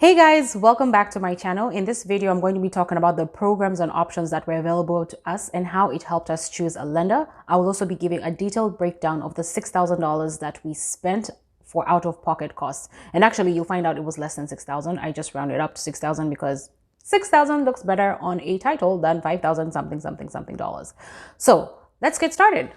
Hey guys, welcome back to my channel. In this video, I'm going to be talking about the programs and options that were available to us and how it helped us choose a lender. I will also be giving a detailed breakdown of the $6,000 that we spent for out-of-pocket costs. And actually, you'll find out it was less than 6,000. I just rounded up to 6,000 because 6,000 looks better on a title than 5,000 something dollars. So let's get started.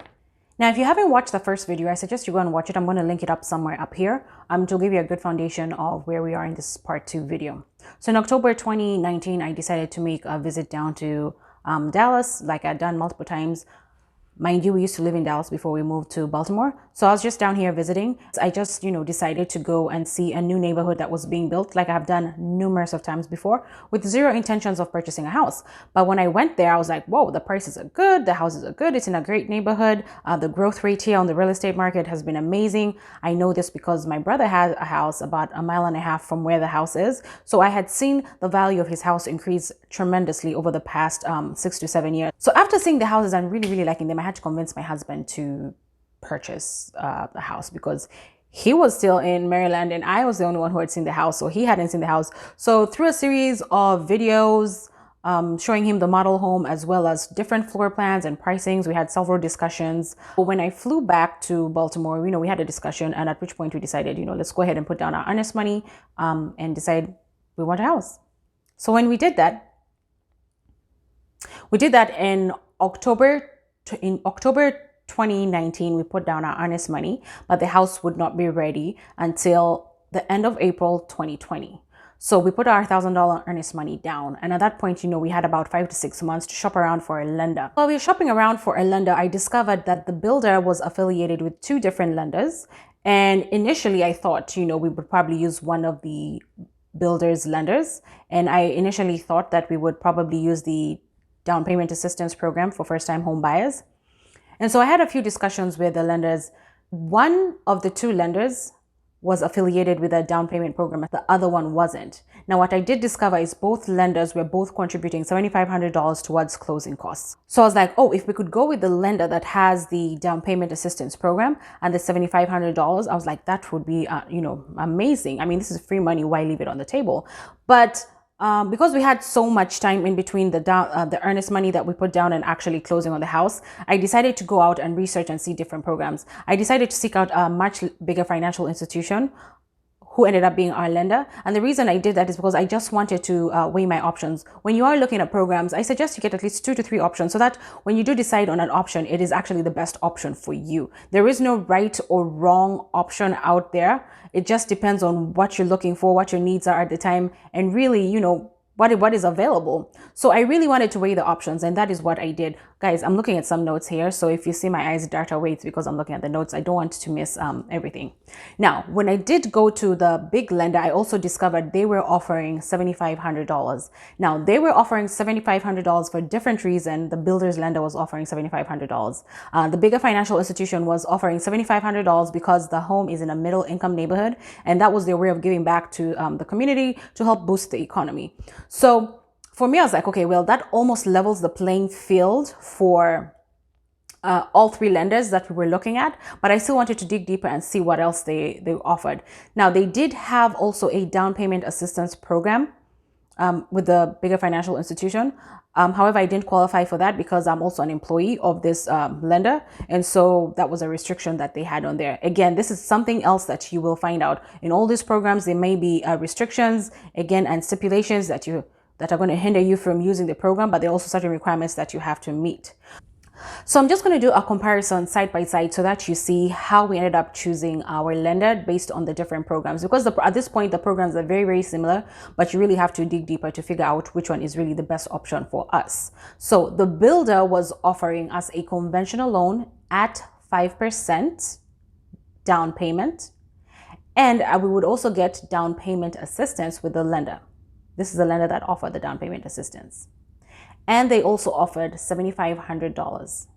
Now, if you haven't watched the first video, I suggest you go and watch it. I'm going to link it up somewhere up here to give you a good foundation of where we are in this part 2 video. So in October 2019, I decided to make a visit down to Dallas, like I'd done multiple times. Mind you, we used to live in Dallas before we moved to Baltimore. So I was just down here visiting. I just, decided to go and see a new neighborhood that was being built, like I've done numerous of times before, with zero intentions of purchasing a house. But when I went there, I was like, whoa, the prices are good. The houses are good. It's in a great neighborhood. The growth rate here on the real estate market has been amazing. I know this because my brother had a house about a mile and a half from where the house is. So I had seen the value of his house increase tremendously over the past 6 to 7 years. So after seeing the houses and really liking them, I had to convince my husband to purchase the house because he was still in Maryland and I was the only one who had seen the house. So he hadn't seen the house. So through a series of videos showing him the model home as well as different floor plans and pricings, we had several discussions. When I flew back to Baltimore, we had a discussion, and at which point we decided, let's go ahead and put down our earnest money and decide we want a house. So when we did that in October 2019, we put down our earnest money, but the house would not be ready until the end of April 2020. So we put our $1,000 earnest money down. And at that point, we had about 5 to 6 months to shop around for a lender. While we were shopping around for a lender, I discovered that the builder was affiliated with 2 different lenders. And initially I thought, we would probably use one of the builder's lenders. And I initially thought that we would probably use the down payment assistance program for first-time home buyers. And so I had a few discussions with the lenders. One of the 2 lenders was affiliated with a down payment program. The other one wasn't. Now, what I did discover is both lenders were both contributing $7,500 towards closing costs. So I was like, oh, if we could go with the lender that has the down payment assistance program and the $7,500, I was like, that would be, amazing. I mean, this is free money. Why leave it on the table? But because we had so much time in between the earnest money that we put down and actually closing on the house, I decided to go out and research and see different programs. I decided to seek out a much bigger financial institution who ended up being our lender. And the reason I did that is because I just wanted to weigh my options. When you are looking at programs, I suggest you get at least 2 to 3 options so that when you do decide on an option, it is actually the best option for you. There is no right or wrong option out there. It just depends on what you're looking for, what your needs are at the time, and really, what is available. So I really wanted to weigh the options, and that is what I did. Guys, I'm looking at some notes here, so if you see my eyes dart away, it's because I'm looking at the notes. I don't want to miss everything. Now, when I did go to the big lender, I also discovered they were offering $7,500. Now, they were offering $7,500 for a different reason. The builder's lender was offering $7,500. The bigger financial institution was offering $7,500 because the home is in a middle income neighborhood, and that was their way of giving back to the community to help boost the economy. So for me, I was like, okay, well, that almost levels the playing field for all 3 lenders that we were looking at, but I still wanted to dig deeper and see what else they offered. Now, they did have also a down payment assistance program with the bigger financial institution. However, I didn't qualify for that because I'm also an employee of this lender. And so that was a restriction that they had on there. Again, this is something else that you will find out. In all these programs, there may be restrictions, again, and stipulations that are going to hinder you from using the program, but there are also certain requirements that you have to meet. So I'm just going to do a comparison side by side so that you see how we ended up choosing our lender based on the different programs, because at this point, the programs are very similar, but you really have to dig deeper to figure out which one is really the best option for us. So the builder was offering us a conventional loan at 5% down payment, and we would also get down payment assistance with the lender. This is the lender that offered the down payment assistance. And they also offered $7,500.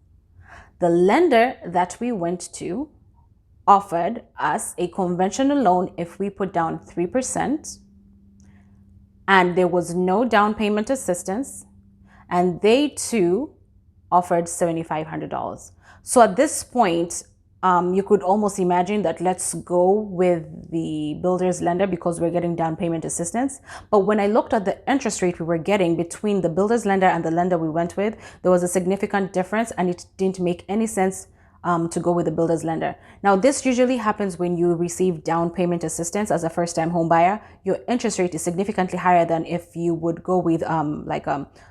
The lender that we went to offered us a conventional loan if we put down 3%, and there was no down payment assistance, and they too offered $7,500. So at this point, you could almost imagine that let's go with the builder's lender because we're getting down payment assistance. But when I looked at the interest rate we were getting between the builder's lender and the lender we went with, there was a significant difference, and it didn't make any sense to go with the builder's lender. Now, this usually happens when you receive down payment assistance as a first-time home buyer. Your interest rate is significantly higher than if you would go with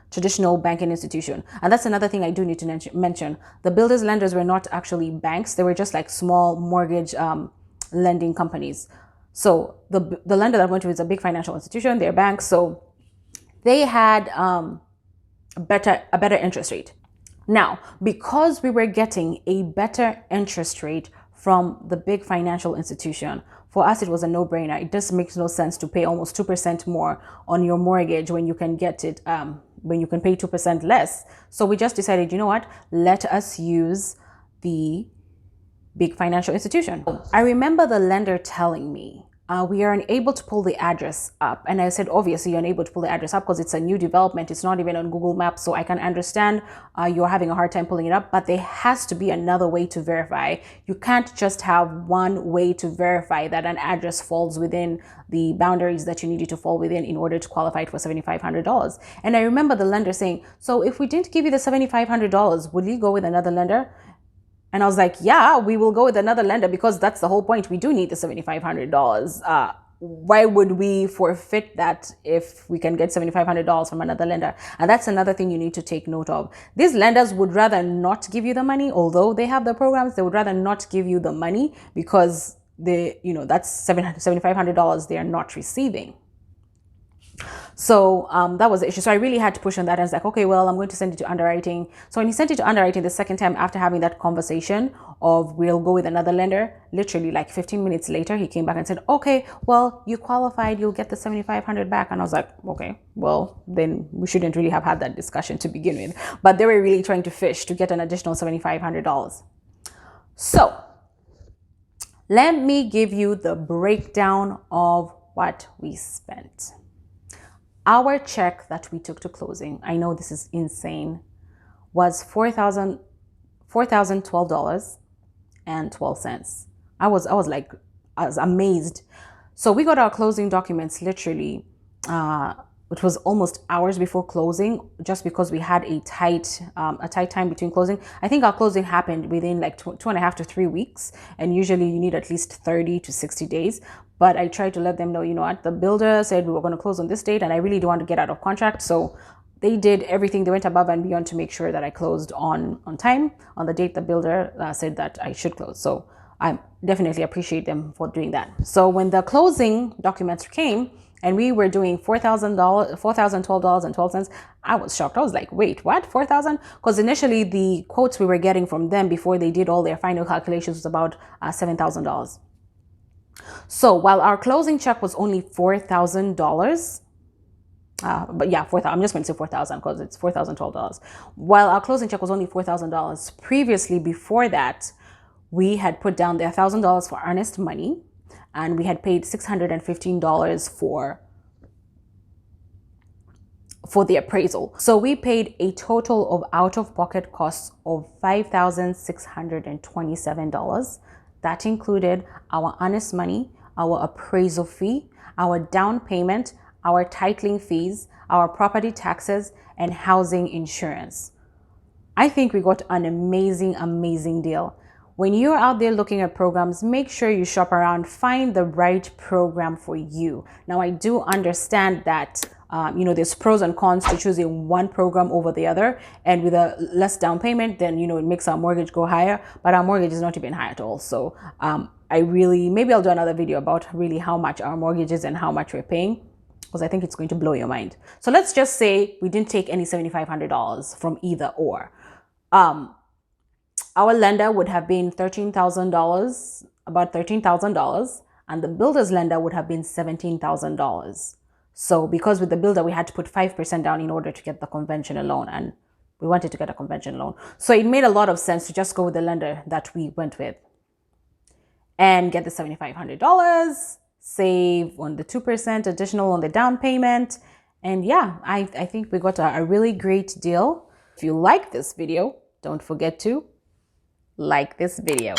traditional banking institution. And that's another thing I do need to mention. The builder's lenders were not actually banks. They were just like small mortgage lending companies. So the lender that I went with is a big financial institution. They're banks. So they had a better interest rate. Now, because we were getting a better interest rate from the big financial institution, for us, it was a no-brainer. It just makes no sense to pay almost 2% more on your mortgage when you can get it, when you can pay 2% less. So we just decided, you know what, let us use the big financial institution. I remember the lender telling me, we are unable to pull the address up. And I said, obviously, you're unable to pull the address up because it's a new development. It's not even on Google Maps. So I can understand you're having a hard time pulling it up, but there has to be another way to verify. You can't just have one way to verify that an address falls within the boundaries that you need it to fall within in order to qualify for $7,500. And I remember the lender saying, so if we didn't give you the $7,500, would you go with another lender? And I was like, yeah, we will go with another lender because that's the whole point. We do need the $7,500. Why would we forfeit that if we can get $7,500 from another lender? And that's another thing you need to take note of. These lenders would rather not give you the money, although they have the programs. They would rather not give you the money because that's $7,500 they are not receiving. So that was the issue. So I really had to push on that. I was like, okay, well, I'm going to send it to underwriting. So when he sent it to underwriting the second time after having that conversation of we'll go with another lender, literally like 15 minutes later, he came back and said, okay, well, you qualified, you'll get the $7,500 back. And I was like, okay, well, then we shouldn't really have had that discussion to begin with. But they were really trying to fish to get an additional $7,500. So let me give you the breakdown of what we spent. Our check that we took to closing, I know this is insane, was $4,012.12. I was amazed. So we got our closing documents literally, it was almost hours before closing, just because we had a tight time between closing. I think our closing happened within like 2.5 to 3 weeks, and usually you need at least 30 to 60 days. But I tried to let them know, you know what, the builder said we were going to close on this date, and I really don't want to get out of contract. So they did everything. They went above and beyond to make sure that I closed on time, on the date the builder said that I should close. So I definitely appreciate them for doing that. So when the closing documents came and we were doing $4,012.12, I was shocked. I was like, wait, what? 4,000? Because initially the quotes we were getting from them before they did all their final calculations was about $7,000. So while our closing check was only $4,000, but yeah, 4,000. I'm just going to say 4,000 because it's $4,012. While our closing check was only $4,000, previously before that, we had put down the $1,000 for earnest money, and we had paid $615 for the appraisal. So we paid a total of out-of-pocket costs of $5,627. That included our earnest money, our appraisal fee, our down payment, our titling fees, our property taxes, and housing insurance. I think we got an amazing deal. When you're out there looking at programs, make sure you shop around, find the right program for you. Now, I do understand that there's pros and cons to choosing one program over the other, and with a less down payment, then it makes our mortgage go higher, but our mortgage is not even high at all. So maybe I'll do another video about really how much our mortgage is and how much we're paying, because I think it's going to blow your mind. So let's just say we didn't take any $7,500 from either or. Our lender would have been $13,000, about $13,000, and the builder's lender would have been $17,000. So because with the builder, we had to put 5% down in order to get the conventional loan, and we wanted to get a conventional loan. So it made a lot of sense to just go with the lender that we went with and get the $7,500, save on the 2% additional on the down payment. And yeah, I think we got a really great deal. If you like this video, don't forget to like this video.